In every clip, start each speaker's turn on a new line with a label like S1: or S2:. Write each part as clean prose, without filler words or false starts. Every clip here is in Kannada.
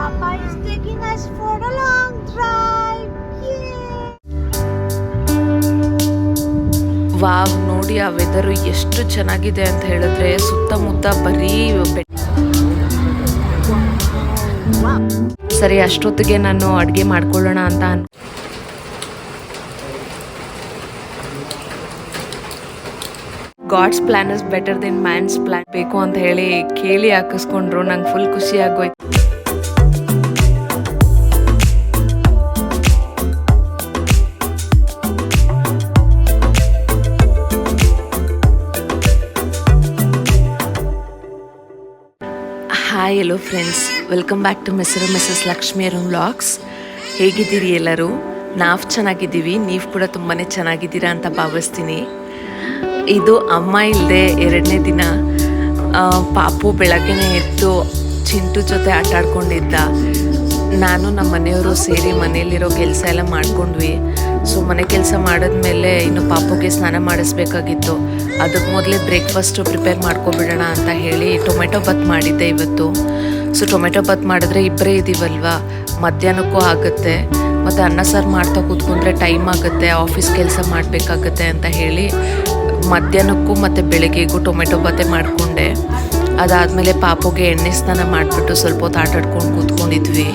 S1: Papa is taking us for a long drive. Yay!
S2: Wow, ನೋಡಿ ಆ ವೆದರು ಎಷ್ಟು ಚೆನ್ನಾಗಿದೆ ಅಂತ ಹೇಳಿದ್ರೆ ಸುತ್ತಮುತ್ತ ಬರೀ ಸರಿ, ಅಷ್ಟೊತ್ತಿಗೆ ನಾನು ಅಡುಗೆ ಮಾಡ್ಕೊಳ್ಳೋಣ ಅಂತ God's plan is better than man's plan ಬೇಕು ಅಂತ ಹೇಳಿ ಕೇಳಿ ಹಾಕಿಸ್ಕೊಂಡ್ರು. ನಂಗೆ ಫುಲ್ ಖುಷಿ ಆಗೋಯ್ತು. Hi, hello friends, welcome back to Mrs Lakshmi Arun vlogs. ಹೇಗಿದ್ದೀರಿ ಎಲ್ಲರೂ? ನಾವು ಚೆನ್ನಾಗಿದ್ದೀವಿ, ನೀವು ಕೂಡ ತುಂಬಾ ಚೆನ್ನಾಗಿದ್ದೀರಾ ಅಂತ ಭಾವಿಸ್ತೀನಿ. ಇದು ಅಮ್ಮ ಇಲ್ಲದೆ 2ನೇ ದಿನ. ಪಾಪು ಬೆಳಗ್ಗೆನೇ ಎದ್ದು ಚಿಂಟು ಜೊತೆ ಆಟ ಆಡ್ಕೊಂಡಿದ್ದ. ನಾನು ನಮ್ಮ ಮನೆಯವರು ಸೇರಿ ಮನೆಯಲ್ಲಿರೋ ಕೆಲಸ ಎಲ್ಲ ಮಾಡ್ಕೊಂಡ್ವಿ. ಸೊ ಮನೆ ಕೆಲಸ ಮಾಡಿದ್ಮೇಲೆ ಇನ್ನು ಪಾಪುಗೆ ಸ್ನಾನ ಮಾಡಿಸ್ಬೇಕಾಗಿತ್ತು. ಅದಕ್ಕೆ ಮೊದಲೇ ಬ್ರೇಕ್ಫಾಸ್ಟು ಪ್ರಿಪೇರ್ ಮಾಡ್ಕೊಬಿಡೋಣ ಅಂತ ಹೇಳಿ ಟೊಮೆಟೊ ಬಾತ್ ಮಾಡಿದ್ದೆ ಇವತ್ತು. ಸೊ ಟೊಮೆಟೊ ಬಾತ್ ಮಾಡಿದ್ರೆ ಇಬ್ಬರೇ ಇದ್ದೀವಲ್ವ, ಮಧ್ಯಾಹ್ನಕ್ಕೂ ಆಗುತ್ತೆ, ಮತ್ತು ಅನ್ನ ಸಾರು ಮಾಡ್ತಾ ಕೂತ್ಕೊಂಡ್ರೆ ಟೈಮ್ ಆಗುತ್ತೆ, ಆಫೀಸ್ ಕೆಲಸ ಮಾಡಬೇಕಾಗತ್ತೆ ಅಂತ ಹೇಳಿ ಮಧ್ಯಾಹ್ನಕ್ಕೂ ಮತ್ತು ಬೆಳಗ್ಗೆಗೂ ಟೊಮೆಟೊ ಬಾತೆ ಮಾಡಿಕೊಂಡೆ. ಅದಾದಮೇಲೆ ಪಾಪುಗೆ ಎಣ್ಣೆ ಸ್ನಾನ ಮಾಡಿಬಿಟ್ಟು ಸ್ವಲ್ಪ ಹೊತ್ತು ಆಟ ಆಡ್ಕೊಂಡು ಕೂತ್ಕೊಂಡಿದ್ವಿ.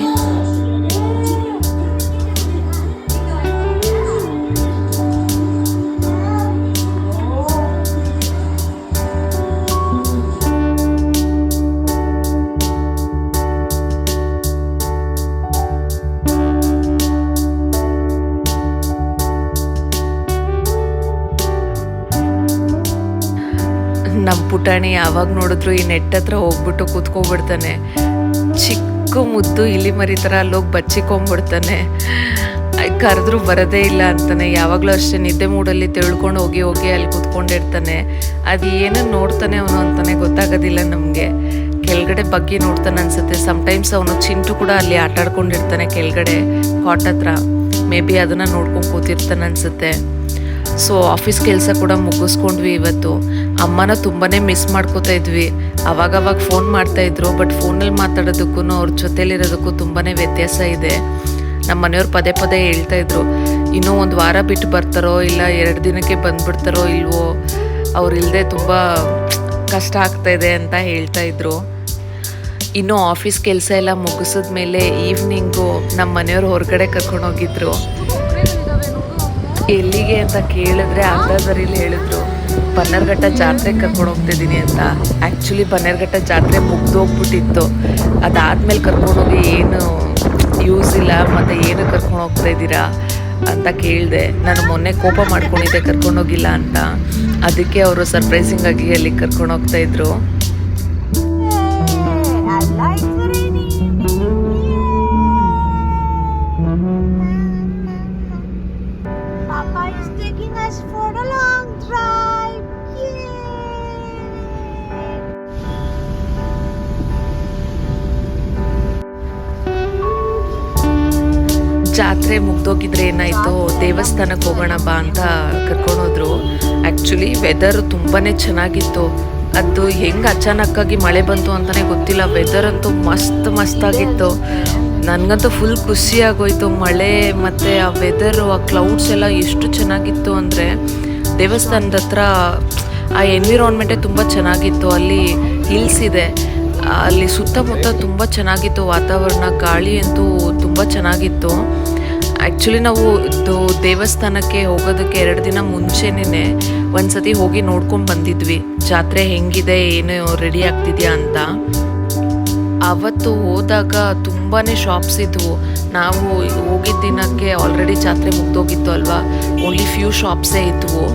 S2: ನಮ್ಮ ಪುಟಾಣಿ ಯಾವಾಗ ನೋಡಿದ್ರು ಈ ನೆಟ್ ಹತ್ರ ಹೋಗ್ಬಿಟ್ಟು ಕೂತ್ಕೊಂಡ್ಬಿಡ್ತಾನೆ. ಚಿಕ್ಕ ಮುದ್ದು ಇಲಿ ಮರಿ ಥರ ಅಲ್ಲೋಗಿ ಬಚ್ಚಿಕೊಂಡ್ಬಿಡ್ತಾನೆ. ಕರೆದ್ರೂ ಬರೋದೇ ಇಲ್ಲ ಅಂತಾನೆ. ಯಾವಾಗಲೂ ಅಷ್ಟೇ ನಿದ್ದೆ ಮೂಡಲ್ಲಿ ತಿಳ್ಕೊಂಡು ಹೋಗಿ ಅಲ್ಲಿ ಕೂತ್ಕೊಂಡಿರ್ತಾನೆ. ಅದು ಏನನ್ನು ನೋಡ್ತಾನೆ ಅವನು ಅಂತಾನೆ ಗೊತ್ತಾಗೋದಿಲ್ಲ ನಮಗೆ. ಕೆಳಗಡೆ ಬಗ್ಗೆ ನೋಡ್ತಾನೆ ಅನ್ಸುತ್ತೆ. ಸಮ್ಟೈಮ್ಸ್ ಅವನು ಚಿಂಟು ಕೂಡ ಅಲ್ಲಿ ಆಟ ಆಡ್ಕೊಂಡಿರ್ತಾನೆ ಕೆಳಗಡೆ ಕಾಟ್ ಹತ್ರ. ಮೇ ಬಿ ಅದನ್ನು ನೋಡ್ಕೊಂಡು ಕೂತಿರ್ತಾನೆ ಅನಿಸುತ್ತೆ. ಸೊ ಆಫೀಸ್ ಕೆಲಸ ಕೂಡ ಮುಗಿಸ್ಕೊಂಡ್ವಿ ಇವತ್ತು. ಅಮ್ಮನ ತುಂಬಾ ಮಿಸ್ ಮಾಡ್ಕೋತಾ ಇದ್ವಿ. ಅವಾಗವಾಗ ಫೋನ್ ಮಾಡ್ತಾಯಿದ್ರು, ಬಟ್ ಫೋನಲ್ಲಿ ಮಾತಾಡೋದಕ್ಕೂ ಅವ್ರ ಜೊತೇಲಿರೋದಕ್ಕೂ ತುಂಬಾ ವ್ಯತ್ಯಾಸ ಇದೆ. ನಮ್ಮ ಮನೆಯವ್ರು ಪದೇ ಹೇಳ್ತಾಯಿದ್ರು, ಇನ್ನೂ 1 ವಾರ ಬಿಟ್ಟು ಬರ್ತಾರೋ ಇಲ್ಲ 2 ದಿನಕ್ಕೆ ಬಂದುಬಿಡ್ತಾರೋ ಇಲ್ವೋ, ಅವ್ರು ಇಲ್ಲದೆ ತುಂಬ ಕಷ್ಟ ಆಗ್ತಾಯಿದೆ ಅಂತ ಹೇಳ್ತಾಯಿದ್ರು. ಇನ್ನು ಆಫೀಸ್ ಕೆಲಸ ಎಲ್ಲ ಮುಗಿಸಿದ್ಮೇಲೆ ಈವ್ನಿಂಗು ನಮ್ಮ ಮನೆಯವ್ರು ಹೊರಗಡೆ ಕರ್ಕೊಂಡೋಗಿದ್ರು. ಎಲ್ಲಿಗೆ ಅಂತ ಕೇಳಿದ್ರೆ ಅರ್ಧದರಿಲಿ ಹೇಳಿದ್ರು ಬನ್ನೇರುಘಟ್ಟ ಜಾತ್ರೆಗೆ ಕರ್ಕೊಂಡು ಹೋಗ್ತಿದ್ದೀನಿ ಅಂತ. ಆ್ಯಕ್ಚುಲಿ ಬನ್ನೇರುಘಟ್ಟ ಜಾತ್ರೆ ಮುಗ್ದೋಗ್ಬಿಟ್ಟಿತ್ತು. ಅದಾದಮೇಲೆ ಕರ್ಕೊಂಡೋಗಿ ಏನು ಯೂಸ್ ಇಲ್ಲ, ಮತ್ತು ಏನು ಕರ್ಕೊಂಡು ಹೋಗ್ತಾ ಇದ್ದೀರಾ ಅಂತ ಕೇಳಿದೆ. ನಾನು ಮೊನ್ನೆ ಕೋಪ ಮಾಡ್ಕೊಂಡಿದ್ದೆ ಕರ್ಕೊಂಡೋಗಿಲ್ಲ ಅಂತ. ಅದಕ್ಕೆ ಅವರು ಸರ್ಪ್ರೈಸಿಂಗಾಗಿ ಅಲ್ಲಿ ಕರ್ಕೊಂಡು ಹೋಗ್ತಾಯಿದ್ರು.
S1: Papa is taking us for a long drive. Yay!
S2: ಜಾತ್ರೆ ಮುಗ್ದೋಗಿದ್ರೆ ಏನಾಯಿತು, ದೇವಸ್ಥಾನಕ್ಕೆ ಹೋಗೋಣ ಬಾ ಅಂತ ಕರ್ಕೊಂಡೋದ್ರು. ಆ್ಯಕ್ಚುಲಿ ವೆದರ್ ತುಂಬಾ ಚೆನ್ನಾಗಿತ್ತು. ಅದು ಹೆಂಗೆ ಅಚಾನಕ್ಕಾಗಿ ಮಳೆ ಬಂತು ಅಂತಲೇ ಗೊತ್ತಿಲ್ಲ. ವೆದರ್ ಅಂತೂ ಮಸ್ತಾಗಿತ್ತು. ನನಗಂತೂ ಫುಲ್ ಖುಷಿಯಾಗೋಯ್ತು. ಮಳೆ ಮತ್ತು ಆ ವೆದರು, ಆ ಕ್ಲೌಡ್ಸ್ ಎಲ್ಲ ಎಷ್ಟು ಚೆನ್ನಾಗಿತ್ತು ಅಂದರೆ, ದೇವಸ್ಥಾನದ ಹತ್ರ ಆ ಎನ್ವಿರಾನ್ಮೆಂಟೇ ತುಂಬ ಚೆನ್ನಾಗಿತ್ತು. ಅಲ್ಲಿ ಹಿಲ್ಸ್ ಇದೆ, ಅಲ್ಲಿ ಸುತ್ತಮುತ್ತ ತುಂಬ ಚೆನ್ನಾಗಿತ್ತು ವಾತಾವರಣ. ಗಾಳಿ ಅಂತೂ ತುಂಬ ಚೆನ್ನಾಗಿತ್ತು. ಆ್ಯಕ್ಚುಲಿ ನಾವು ದೇವಸ್ಥಾನಕ್ಕೆ ಹೋಗೋದಕ್ಕೆ 2 ದಿನ ಮುಂಚೆನೇ ಒಂದ್ಸತಿ ಹೋಗಿ ನೋಡ್ಕೊಂಡು ಬಂದಿದ್ವಿ, ಜಾತ್ರೆ ಹೆಂಗಿದೆ, ಏನು ರೆಡಿ ಆಗ್ತಿದೆಯಾ ಅಂತ. ಅವತ್ತು ಹೋದಾಗ ತುಂಬಾ ಶಾಪ್ಸ್ ಇದ್ವು. ನಾವು ಹೋಗಿದ್ದ ದಿನಕ್ಕೆ ಆಲ್ರೆಡಿ ಜಾತ್ರೆ ಮುಗ್ದೋಗಿತ್ತು ಅಲ್ವಾ, ಓನ್ಲಿ ಫ್ಯೂ ಶಾಪ್ಸೇ ಇದ್ವು.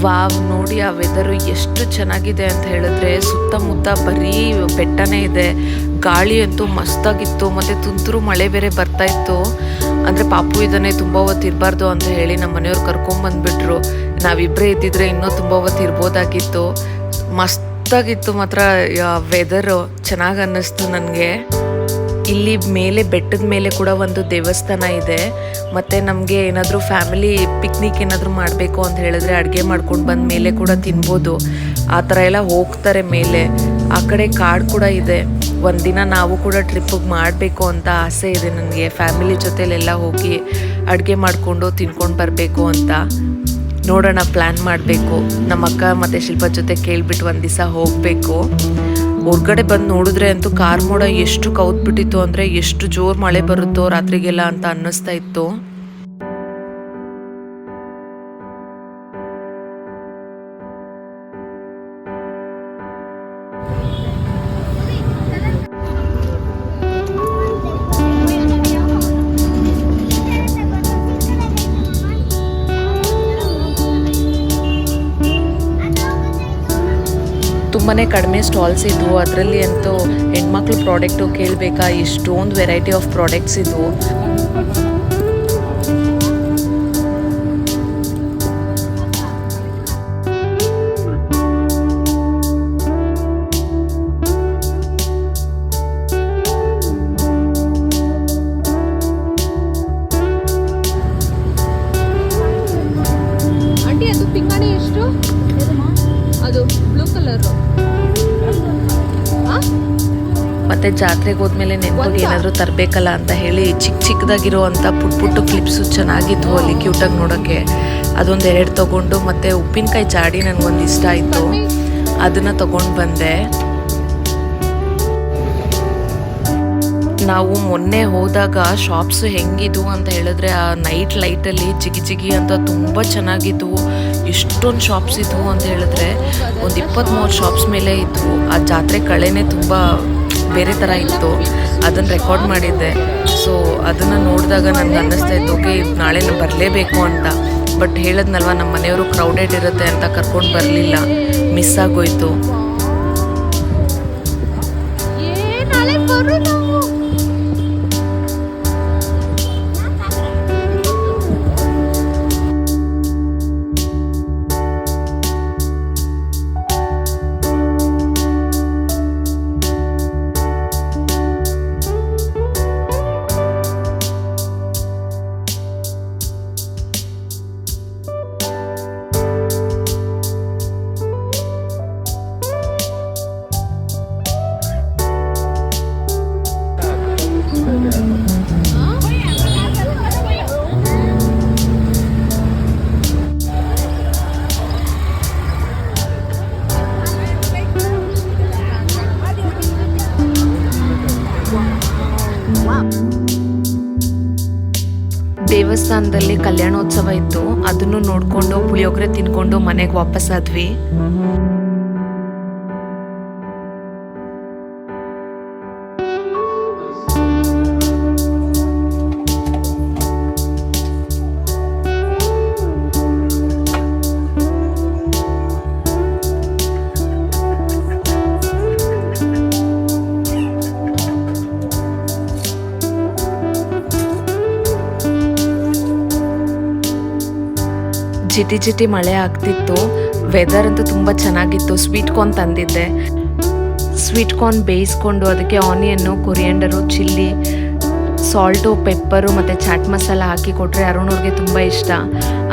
S2: ವಾವ್, ನೋಡಿ ಆ ವೆದರು ಎಷ್ಟು ಚೆನ್ನಾಗಿದೆ ಅಂತ ಹೇಳಿದ್ರೆ, ಸುತ್ತಮುತ್ತ ಬರೀ ಬೆಟ್ಟನೇ ಇದೆ. ಗಾಳಿ ಅಂತೂ ಮಸ್ತಾಗಿತ್ತು, ಮತ್ತು ತುಂತುರು ಮಳೆ ಬೇರೆ ಬರ್ತಾ ಇತ್ತು. ಅಂದರೆ ಪಾಪು ಇದನ್ನೇ ತುಂಬ ಹೊತ್ತು ಇರಬಾರ್ದು ಅಂತ ಹೇಳಿ ನಮ್ಮ ಮನೆಯವ್ರು ಕರ್ಕೊಂಬಂದ್ಬಿಟ್ರು. ನಾವಿಬ್ಬರೇ ಇದ್ದಿದ್ರೆ ಇನ್ನೂ ತುಂಬ ಹೊತ್ತು ಇರ್ಬೋದಾಗಿತ್ತು. ಮಸ್ತಾಗಿತ್ತು ಮಾತ್ರ ವೆದರು, ಚೆನ್ನಾಗಿ ಅನ್ನಿಸ್ತು ನನಗೆ. ಇಲ್ಲಿ ಮೇಲೆ ಬೆಟ್ಟದ ಮೇಲೆ ಕೂಡ ಒಂದು ದೇವಸ್ಥಾನ ಇದೆ. ಮತ್ತು ನಮಗೆ ಏನಾದರೂ ಫ್ಯಾಮಿಲಿ ಪಿಕ್ನಿಕ್ ಏನಾದರೂ ಮಾಡಬೇಕು ಅಂತ ಹೇಳಿದ್ರೆ ಅಡುಗೆ ಮಾಡ್ಕೊಂಡು ಬಂದ ಮೇಲೆ ಕೂಡ ತಿನ್ಬೋದು. ಆ ಥರ ಎಲ್ಲ ಹೋಗ್ತಾರೆ ಮೇಲೆ. ಆ ಕಡೆ ಕಾಡು ಕೂಡ ಇದೆ. ಒಂದಿನ ನಾವು ಕೂಡ ಟ್ರಿಪ್ಪಿಗೆ ಮಾಡಬೇಕು ಅಂತ ಆಸೆ ಇದೆ ನನಗೆ. ಫ್ಯಾಮಿಲಿ ಜೊತೆಲೆಲ್ಲ ಹೋಗಿ ಅಡುಗೆ ಮಾಡಿಕೊಂಡು ತಿನ್ಕೊಂಡು ಬರಬೇಕು ಅಂತ. ನೋಡೋಣ, ಪ್ಲ್ಯಾನ್ ಮಾಡಬೇಕು. ನಮ್ಮ ಅಕ್ಕ ಮತ್ತು ಶಿಲ್ಪ ಜೊತೆ ಕೇಳಿಬಿಟ್ಟು ಒಂದು ದಿವಸ ಹೋಗಬೇಕು. ಹೊರ್ಗಡೆ ಬಂದು ನೋಡಿದ್ರೆ ಅಂತೂ ಕಾರ್ ಮೋಡ ಎಷ್ಟು ಕೌದ್ಬಿಟ್ಟಿತ್ತು ಅಂದರೆ, ಎಷ್ಟು ಜೋರು ಮಳೆ ಬರುತ್ತೋ ರಾತ್ರಿಗೆಲ್ಲ ಅಂತ ಅನ್ನಿಸ್ತಾ ಇತ್ತು. ತುಂಬಾ ಕಡಿಮೆ ಸ್ಟಾಲ್ಸ್ ಇದ್ವು. ಅದರಲ್ಲಿ ಅಂತೂ ಹೆಣ್ಮಕ್ಳು ಪ್ರಾಡಕ್ಟು ಕೇಳಬೇಕಾ, ಇಷ್ಟೊಂದು ವೆರೈಟಿ ಆಫ್ ಪ್ರಾಡಕ್ಟ್ಸ್ ಇದ್ವು.
S3: ಆಂಟಿ, ಅದು ಪಿಂಗಾಣಿ ಎಷ್ಟು? ಅದು ಬ್ಲೂ ಕಲರು.
S2: ಮತ್ತು ಜಾತ್ರೆಗೆ ಹೋದ್ಮೇಲೆ ನೆನ್ಪೋಗಿ ಏನಾದರೂ ತರಬೇಕಲ್ಲ ಅಂತ ಹೇಳಿ ಚಿಕ್ಕದಾಗಿರೋ ಅಂಥ ಪುಟ್ಟು ಕ್ಲಿಪ್ಸು ಚೆನ್ನಾಗಿದ್ವು ಅಲ್ಲಿ ಕ್ಯೂಟಾಗಿ ನೋಡೋಕ್ಕೆ. ಅದೊಂದು 2 ತೊಗೊಂಡು, ಮತ್ತು ಉಪ್ಪಿನಕಾಯಿ ಜಾಡಿ ನನಗೊಂದು ಇಷ್ಟ ಆಯಿತು, ಅದನ್ನು ತೊಗೊಂಡು ಬಂದೆ. ನಾವು ಮೊನ್ನೆ ಹೋದಾಗ ಶಾಪ್ಸು ಹೆಂಗಿದ್ವು ಅಂತ ಹೇಳಿದ್ರೆ, ಆ ನೈಟ್ ಲೈಟಲ್ಲಿ ಜಿಗಿ ಅಂತ ತುಂಬ ಚೆನ್ನಾಗಿದ್ವು. ಎಷ್ಟೊಂದು ಶಾಪ್ಸ್ ಇದ್ವು ಅಂತ ಹೇಳಿದ್ರೆ, ಒಂದು 20-30 ಶಾಪ್ಸ್ ಮೇಲೆ ಇದ್ವು. ಆ ಜಾತ್ರೆ ಕಳೆನೇ ತುಂಬ ಬೇರೆ ಥರ ಇತ್ತು. ಅದನ್ನು ರೆಕಾರ್ಡ್ ಮಾಡಿದ್ದೆ. ಸೊ ಅದನ್ನು ನೋಡಿದಾಗ ನನಗೆ ಅನ್ನಿಸ್ತಾ ಇತ್ತು, ಓಕೆ ನಾಳೆ ನಾನು ಬರಲೇಬೇಕು ಅಂತ. ಬಟ್ ಹೇಳಿದ್ನಲ್ವ, ನಮ್ಮ ಮನೆಯವರು ಕ್ರೌಡೆಡ್ ಇರುತ್ತೆ ಅಂತ ಕರ್ಕೊಂಡು ಬರಲಿಲ್ಲ, ಮಿಸ್ ಆಗೋಯ್ತು. ದೇವಸ್ಥಾನದಲ್ಲಿ ಕಲ್ಯಾಣೋತ್ಸವ ಇತ್ತು. ಅದನ್ನು ನೋಡಿಕೊಂಡು ಪುಳಿಯೋಗರೆ ತಿನ್ಕೊಂಡು ಮನೆಗೆ ವಾಪಸ್ಸಾದ್ವಿ. ಜಿಟಿ ಮಳೆ ಆಗ್ತಿತ್ತು. ವೆದರ್ ಅಂತೂ ತುಂಬ ಚೆನ್ನಾಗಿತ್ತು. ಸ್ವೀಟ್ ಕಾರ್ನ್ ತಂದಿದ್ದೆ. ಸ್ವೀಟ್ ಕಾರ್ನ್ ಬೇಯಿಸ್ಕೊಂಡು ಅದಕ್ಕೆ onion, coriander, chilli, salt, pepper ಮತ್ತು ಚಾಟ್ ಮಸಾಲ ಹಾಕಿ ಕೊಟ್ಟರೆ ಅರುಣವ್ರಿಗೆ ತುಂಬ ಇಷ್ಟ.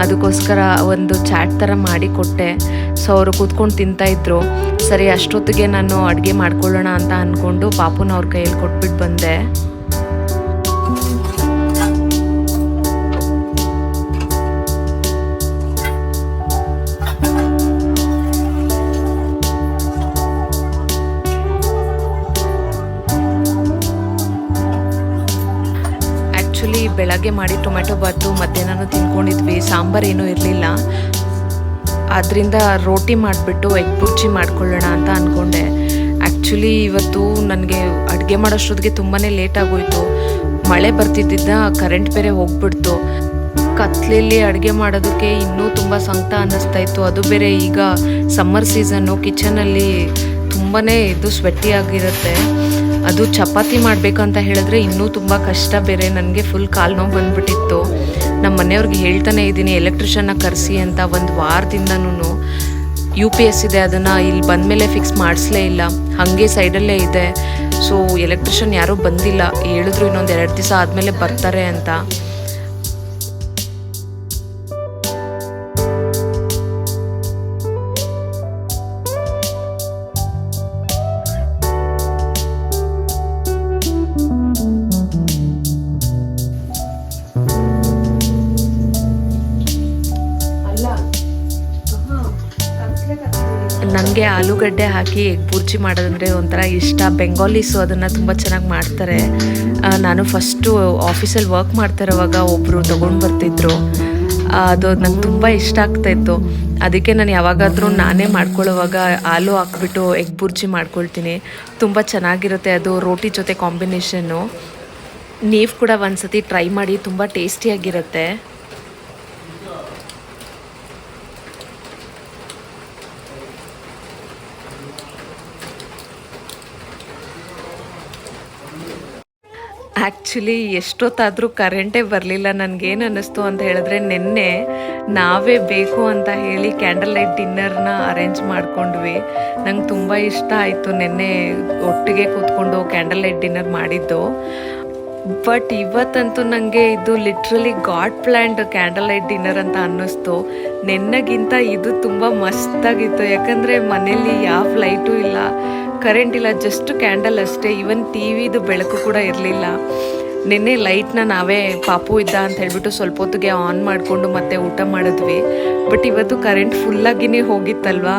S2: ಅದಕ್ಕೋಸ್ಕರ ಒಂದು ಚಾಟ್ ಥರ ಮಾಡಿ ಕೊಟ್ಟೆ. ಸೊ ಅವರು ಕೂತ್ಕೊಂಡು ತಿಂತಾಯಿದ್ರು. ಸರಿ, ಅಷ್ಟೊತ್ತಿಗೆ ನಾನು ಅಡುಗೆ ಮಾಡ್ಕೊಳ್ಳೋಣ ಅಂತ ಅಂದ್ಕೊಂಡು ಪಾಪುನ ಅವ್ರ ಕೈಯಲ್ಲಿ ಕೊಟ್ಬಿಟ್ಟು ಬಂದೆ. ಬೆಳಗ್ಗೆ ಮಾಡಿ ಟೊಮೆಟೊ ಬಾತು ಮಧ್ಯಾಹ್ನ ತಿನ್ಕೊಂಡಿದ್ವಿ. ಸಾಂಬಾರು ಏನೂ ಇರಲಿಲ್ಲ. ಅದರಿಂದ ರೋಟಿ ಮಾಡಿಬಿಟ್ಟು ಎಗ್ ಬುರ್ಜಿ ಮಾಡ್ಕೊಳ್ಳೋಣ ಅಂತ ಅಂದ್ಕೊಂಡೆ. ಆ್ಯಕ್ಚುಲಿ ಇವತ್ತು ನನಗೆ ಅಡುಗೆ ಮಾಡೋಷ್ಟೊತ್ತಿಗೆ ತುಂಬಾ ಲೇಟ್ ಆಗೋಯಿತು. ಮಳೆ ಬರ್ತಿದ್ದ ಕರೆಂಟ್ ಬೇರೆ ಹೋಗ್ಬಿಡ್ತು. ಕತ್ಲೆಯಲ್ಲಿ ಅಡುಗೆ ಮಾಡೋದಕ್ಕೆ ಇನ್ನೂ ತುಂಬ ಸಂಕಟ ಅನ್ನಿಸ್ತಾ ಇತ್ತು. ಅದು ಬೇರೆ ಈಗ ಸಮ್ಮರ್ ಸೀಸನ್ನು, ಕಿಚನಲ್ಲಿ ತುಂಬಾ ಇದು ಸ್ವೆಟ್ಟಿ ಆಗಿರುತ್ತೆ. ಅದು ಚಪಾತಿ ಮಾಡಬೇಕಂತ ಹೇಳಿದ್ರೆ ಇನ್ನೂ ತುಂಬ ಕಷ್ಟ ಬೇರೆ. ನನಗೆ ಫುಲ್ ಕಾಲು ನೋವು ಬಂದುಬಿಟ್ಟಿತ್ತು. ನಮ್ಮ ಮನೆಯವ್ರಿಗೆ ಹೇಳ್ತಾನೆ ಇದ್ದೀನಿ ಎಲೆಕ್ಟ್ರಿಷನ್ನ ಕರೆಸಿ ಅಂತ. ಒಂದು ವಾರದಿಂದನೂ UPS ಇದೆ, ಅದನ್ನು ಇಲ್ಲಿ ಬಂದಮೇಲೆ ಫಿಕ್ಸ್ ಮಾಡಿಸ್ಲೇ ಇಲ್ಲ, ಹಾಗೆ ಸೈಡಲ್ಲೇ ಇದೆ. ಸೊ ಎಲೆಕ್ಟ್ರಿಷಿಯನ್ ಯಾರೂ ಬಂದಿಲ್ಲ, ಹೇಳಿದ್ರು ಇನ್ನೊಂದು 2 ದಿವಸ ಆದಮೇಲೆ ಬರ್ತಾರೆ ಅಂತ. ನನಗೆ ಆಲೂಗಡ್ಡೆ ಹಾಕಿ ಎಗ್ ಬುರ್ಜಿ ಮಾಡೋದಂದರೆ ಒಂಥರ ಇಷ್ಟ. ಬೆಂಗಾಲೀಸು ಅದನ್ನು ತುಂಬ ಚೆನ್ನಾಗಿ ಮಾಡ್ತಾರೆ. ನಾನು ಫಸ್ಟು ಆಫೀಸಲ್ಲಿ ವರ್ಕ್ ಮಾಡ್ತಿರೋವಾಗ ಒಬ್ಬರು ತೊಗೊಂಡು ಬರ್ತಿದ್ರು. ಅದು ನಂಗೆ ತುಂಬ ಇಷ್ಟ ಆಗ್ತಾಯಿತ್ತು. ಅದಕ್ಕೆ ನಾನು ಯಾವಾಗಾದರೂ ನಾನೇ ಮಾಡ್ಕೊಳ್ಳೋವಾಗ ಆಲೂ ಹಾಕ್ಬಿಟ್ಟು ಎಗ್ ಬುರ್ಜಿ ಮಾಡ್ಕೊಳ್ತೀನಿ. ತುಂಬ ಚೆನ್ನಾಗಿರುತ್ತೆ ಅದು ರೋಟಿ ಜೊತೆ ಕಾಂಬಿನೇಷನ್ನು. ನೀವು ಕೂಡ ಒಂದು ಸತಿ ಟ್ರೈ ಮಾಡಿ, ತುಂಬ ಟೇಸ್ಟಿಯಾಗಿರುತ್ತೆ. ಆ್ಯಕ್ಚುಲಿ ಎಷ್ಟೊತ್ತಾದರೂ ಕರೆಂಟೇ ಬರಲಿಲ್ಲ. ನನಗೇನು ಅನ್ನಿಸ್ತು ಅಂತ ಹೇಳಿದ್ರೆ, ನಿನ್ನೆ ನಾವೇ ಬೇಕು ಅಂತ ಹೇಳಿ ಕ್ಯಾಂಡಲ್ ಲೈಟ್ ಡಿನ್ನರ್ನ ಅರೇಂಜ್ ಮಾಡ್ಕೊಂಡ್ವಿ. ನಂಗೆ ತುಂಬ ಇಷ್ಟ ಆಯಿತು ನಿನ್ನೆ ಒಟ್ಟಿಗೆ ಕೂತ್ಕೊಂಡು ಕ್ಯಾಂಡಲ್ ಲೈಟ್ ಡಿನ್ನರ್ ಮಾಡಿದ್ದು. ಬಟ್ ಇವತ್ತಂತೂ ನನಗೆ ಇದು literally god planned candle light dinner ಅಂತ ಅನ್ನಿಸ್ತು. ನೆನ್ನೆಗಿಂತ ಇದು ತುಂಬ ಮಸ್ತಾಗಿತ್ತು. ಯಾಕಂದರೆ ಮನೇಲಿ ಯಾವ ಲೈಟೂ ಇಲ್ಲ, ಕರೆಂಟ್ ಇಲ್ಲ, ಜಸ್ಟ್ ಕ್ಯಾಂಡಲ್ ಅಷ್ಟೇ. ಈವನ್ ಟಿವಿದು ಬೆಳಕು ಕೂಡ ಇರಲಿಲ್ಲ. ನಿನ್ನೆ ಲೈಟ್ನ ನಾವೇ ಪಾಪು ಇದ್ದ ಅಂತ ಹೇಳ್ಬಿಟ್ಟು ಸ್ವಲ್ಪ ಹೊತ್ತಿಗೆ ಆನ್ ಮಾಡಿಕೊಂಡು ಮತ್ತೆ ಊಟ ಮಾಡಿದ್ವಿ. ಬಟ್ ಇವತ್ತು ಕರೆಂಟ್ ಫುಲ್ಲಾಗಿನೇ ಹೋಗಿತ್ತಲ್ವಾ,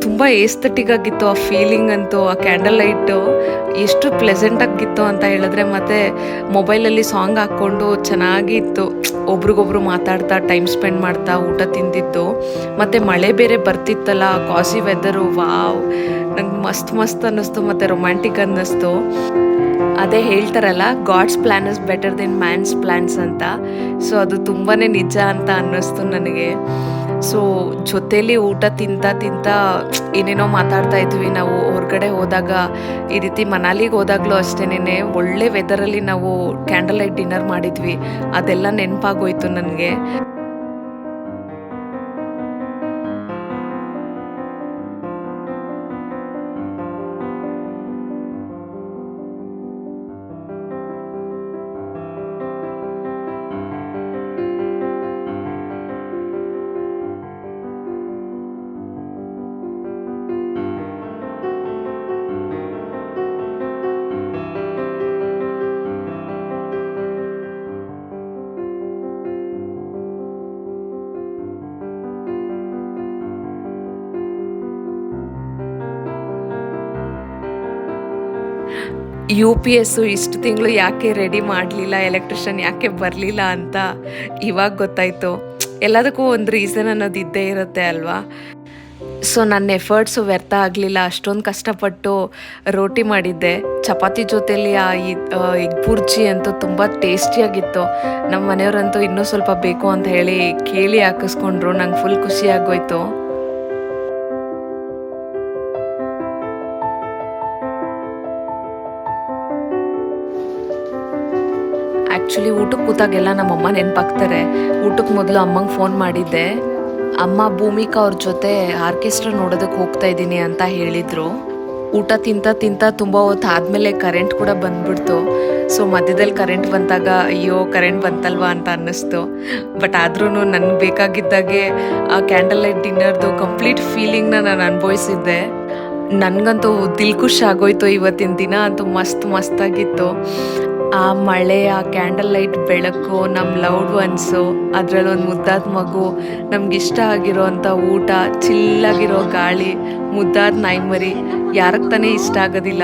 S2: ತುಂಬ ಏಸ್ಥೆಟಿಕ್ ಆಗಿತ್ತು ಆ ಫೀಲಿಂಗ್ ಅಂತೂ. ಆ ಕ್ಯಾಂಡಲ್ ಲೈಟು ಎಷ್ಟು ಪ್ಲೆಸೆಂಟ್ ಆಗಿತ್ತು ಅಂತ ಹೇಳಿದ್ರೆ, ಮತ್ತು ಮೊಬೈಲಲ್ಲಿ ಸಾಂಗ್ ಹಾಕ್ಕೊಂಡು ಚೆನ್ನಾಗಿತ್ತು, ಒಬ್ರಿಗೊಬ್ರು ಮಾತಾಡ್ತಾ ಟೈಮ್ ಸ್ಪೆಂಡ್ ಮಾಡ್ತಾ ಊಟ ತಿಂದಿದ್ದು. ಮತ್ತು ಮಳೆ ಬೇರೆ ಬರ್ತಿತ್ತಲ್ಲ, ಕಾಸಿ ವೆದರು, ವಾವ್, ನಂಗೆ ಮಸ್ತ್ ಅನ್ನಿಸ್ತು ಮತ್ತು ರೊಮ್ಯಾಂಟಿಕ್ ಅನ್ನಿಸ್ತು. ಅದೇ ಹೇಳ್ತಾರಲ್ಲ, God's plan is better than man's plans ಅಂತ. ಸೊ ಅದು ತುಂಬಾ ನಿಜ ಅಂತ ಅನ್ನಿಸ್ತು ನನಗೆ. ಸೊ ಜೊತೇಲಿ ಊಟ ತಿಂತಾ ಏನೇನೋ ಮಾತಾಡ್ತಾ ಇದ್ವಿ. ನಾವು ಹೊರಗಡೆ ಹೋದಾಗ, ಈ ರೀತಿ ಮನಾಲಿಗೆ ಹೋದಾಗಲೂ ಅಷ್ಟೇನೆ ಒಳ್ಳೆ ವೆದರಲ್ಲಿ ನಾವು ಕ್ಯಾಂಡಲ್ ಲೈಟ್ ಡಿನ್ನರ್ ಮಾಡಿದ್ವಿ. ಅದೆಲ್ಲ ನೆನಪಾಗೋಯ್ತು ನನಗೆ. UPS ಇಷ್ಟು ತಿಂಗಳು ಯಾಕೆ ರೆಡಿ ಮಾಡಲಿಲ್ಲ, ಎಲೆಕ್ಟ್ರಿಷಿಯನ್ ಯಾಕೆ ಬರಲಿಲ್ಲ ಅಂತ ಇವಾಗ ಗೊತ್ತಾಯಿತು. ಎಲ್ಲದಕ್ಕೂ ಒಂದು ರೀಸನ್ ಅನ್ನೋದು ಇದ್ದೇ ಇರುತ್ತೆ ಅಲ್ವಾ. ಸೊ ನನ್ನ ಎಫರ್ಟ್ಸು ವ್ಯರ್ಥ ಆಗಲಿಲ್ಲ. ಅಷ್ಟೊಂದು ಕಷ್ಟಪಟ್ಟು ರೋಟಿ ಮಾಡಿದ್ದೆ. ಚಪಾತಿ ಜೊತೆಲಿ ಆ ಎಗ್ ಬುರ್ಜಿ ಅಂತೂ ತುಂಬ ಟೇಸ್ಟಿಯಾಗಿತ್ತು. ನಮ್ಮ ಮನೆಯವರಂತೂ ಇನ್ನೂ ಸ್ವಲ್ಪ ಬೇಕು ಅಂತ ಹೇಳಿ ಕೇಳಿ ಹಾಕಿಸ್ಕೊಂಡ್ರು. ನಂಗೆ ಫುಲ್ ಖುಷಿ ಆಗೋಯ್ತು. ಆ್ಯಕ್ಚುಲಿ ಊಟಕ್ಕೆ ಕೂತಾಗೆಲ್ಲ ನಮ್ಮಮ್ಮ ನೆನಪಾಗ್ತಾರೆ. ಊಟಕ್ಕೆ ಮೊದಲು ಅಮ್ಮಂಗೆ ಫೋನ್ ಮಾಡಿದ್ದೆ. ಅಮ್ಮ ಭೂಮಿಕಾ ಅವ್ರ ಜೊತೆ ಆರ್ಕೆಸ್ಟ್ರಾ ನೋಡೋದಕ್ಕೆ ಹೋಗ್ತಾ ಇದ್ದೀನಿ ಅಂತ ಹೇಳಿದರು. ಊಟ ತಿಂತಾ ತುಂಬ ಹೊತ್ತು ಆದಮೇಲೆ ಕರೆಂಟ್ ಕೂಡ ಬಂದ್ಬಿಡ್ತು. ಸೊ ಮಧ್ಯದಲ್ಲಿ ಕರೆಂಟ್ ಬಂದಾಗ ಅಯ್ಯೋ ಕರೆಂಟ್ ಬಂತಲ್ವಾ ಅಂತ ಅನ್ನಿಸ್ತು. ಬಟ್ ಆದ್ರೂ ನನಗೆ ಬೇಕಾಗಿದ್ದಾಗೆ ಆ ಕ್ಯಾಂಡಲ್ ಲೈಟ್ ಡಿನ್ನರ್ದು ಕಂಪ್ಲೀಟ್ ಫೀಲಿಂಗ್ನ ನಾನು ಅನುಭವಿಸಿದ್ದೆ. ನನಗಂತೂ ದಿಲ್ ಖುಷಿ ಆಗೋಯ್ತು. ಇವತ್ತಿನ ದಿನ ಅಂತೂ ಮಸ್ತಾಗಿತ್ತು. ಆ ಮಳೆ, ಆ ಕ್ಯಾಂಡಲ್ ಲೈಟ್ ಬೆಳಕು, ನಮ್ಮ ಲವ್ಡ್ ಒನ್ಸು, ಅದರಲ್ಲೊಂದು ಮುದ್ದಾದ ಮಗು, ನಮಗಿಷ್ಟ ಆಗಿರೋ ಅಂಥ ಊಟ, ಚಿಲ್ಲಾಗಿರೋ ಗಾಳಿ, ಮುದ್ದಾದ ನಾಯಿ ಮರಿ, ಯಾರಿಗೆ ತಾನೇ ಇಷ್ಟ ಆಗೋದಿಲ್ಲ.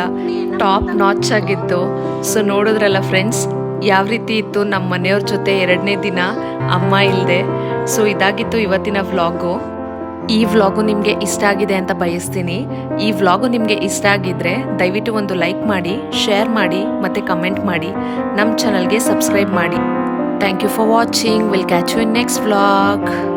S2: ಟಾಪ್ ನಾಚ್ ಆಗಿತ್ತು. ಸೊ ನೋಡಿದ್ರಲ್ಲ ಫ್ರೆಂಡ್ಸ್, ಯಾವ ರೀತಿ ಇತ್ತು ನಮ್ಮ ಮನೆಯವ್ರ ಜೊತೆ 2ನೇ ದಿನ ಅಮ್ಮ ಇಲ್ಲದೆ. ಸೊ ಇದಾಗಿತ್ತು ಇವತ್ತಿನ ವ್ಲಾಗು. ಈ ವ್ಲಾಗು ನಿಮಗೆ ಇಷ್ಟ ಆಗಿದೆ ಅಂತ ಬಯಸ್ತೀನಿ. ಈ ವ್ಲಾಗು ನಿಮಗೆ ಇಷ್ಟ ಆಗಿದ್ದರೆ ದಯವಿಟ್ಟು ಒಂದು ಲೈಕ್ ಮಾಡಿ, ಶೇರ್ ಮಾಡಿ ಮತ್ತು ಕಮೆಂಟ್ ಮಾಡಿ. ನಮ್ಮ ಚಾನಲ್ಗೆ ಸಬ್ಸ್ಕ್ರೈಬ್ ಮಾಡಿ. Thank you for watching. We'll catch you in next vlog.